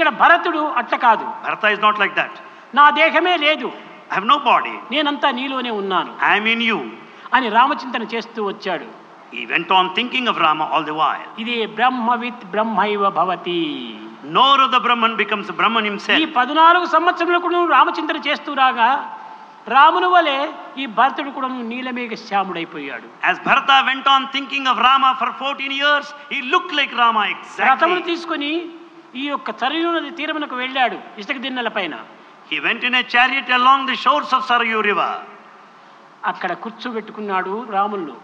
ఇక్కడ భరతుడు అట్లా కాదు. Bharata is not like that. నా దేహమే లేదు, I have no body. నేనంతా నీలోనే ఉన్నాను I am in you. అని రామచింతన చేస్తూ వచ్చాడు. He went on thinking of Rama all the while. ఇది బ్రహ్మవిత్ బ్రహ్మైవ భవతి. No other Brahman becomes Brahman himself. ఈ 14 సంవత్సరములకు రామచింతన చేస్తూ రాగా రాముని వలె ఈ భరతుడు కూడా నీలమేఘ శ్యాముడైపోయాడు. As Bharata went on thinking of Rama for 14 years, he looked like Rama రథమును exactly. తీసుకొని ఈ యొక్క సరయూ నది తీరమునకు వెళ్ళాడు ఇసుక దిన్నెల పైన. He went in a chariot along the shores of Sarayu river. అక్కడ కూర్చోబెట్టుకున్నాడు రాములను.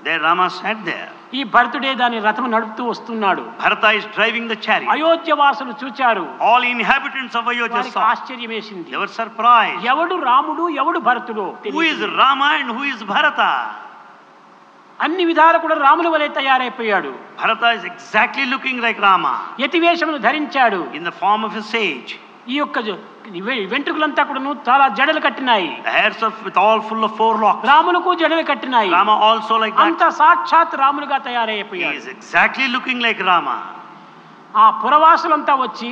There Rama sat there. ఈ భరతుడే దాని రథము నడుపుతూ వస్తున్నాడు. Bharata is driving the chariot. Ayodhya వాసులు చూచారు. All inhabitants of Ayodhya వారికి saw. ఆశ్చర్యం వేసింది. They were surprised. ఎవడు రాముడు ఎవడు భరతుడు Who is Rama and who is Bharata? అన్ని విధాలు కూడా రాముల వలె తయారైపోయాడు. Bharata is exactly looking like Rama యతివేషమును ధరించాడు. in the form of a sage. ఈ యొక్క వెంట్రుకలంతా కూడా చాలా జడలు కట్టినాయి. The hairs are with all full of 4 locks. రాములకు జడలు కట్టినాయి. Rama also like that. అంత సాక్షాత్ రాములుగా He తయారైపోయాడు. is exactly looking like Rama. ఆ పురవాసులంతా వచ్చి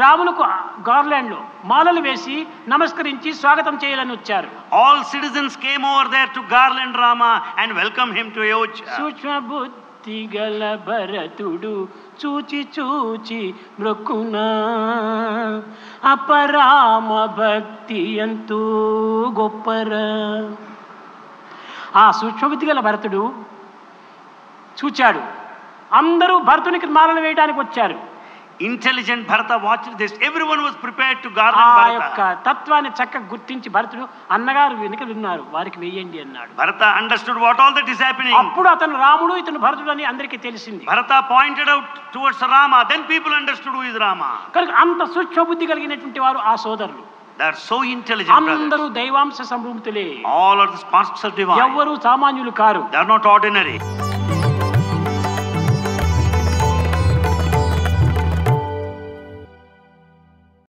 రాములకు గార్లాండ్ లో మాలలు వేసి నమస్కరించి స్వాగతం చేయాలని వచ్చారు. All citizens came over there to garland Rama and welcome him to Ayodhya. సూక్ష్మ బుద్ధి గల భరతుడు చూచి చూచి మృక్కునా అపరామ భక్తి ఎంతో గొప్పరా. ఆ సూక్ష్మబుద్ధి గల భరతుడు చూచాడు. అందరూ భరతునికి మాలలు వేయడానికి వచ్చారు. Intelligent Bharata watched this. Everyone was prepared to ఆ garland యొక్క Bharata. తత్వాన్ని చక్కగా గుర్తించి భరతుడు అన్నగారు వెనుకలు ఉన్నారు వారికి వేయండి అన్నాడు. Bharata understood what all that is happening. అప్పుడు అతను రాముడు ఇతను భరతుడు అని అందరికీ తెలిసింది. Bharata pointed out towards Rama. Then people understood who is Rama. కనుక అంత సూక్ష్మ బుద్ధి కలిగినటువంటి వారు ఆ సోదరులు. They are so intelligent అందరూ brothers. దైవాంశ సంభూతులే, All are the sparks of divine. ఎవ్వరూ సామాన్యులు car. They are not ordinary.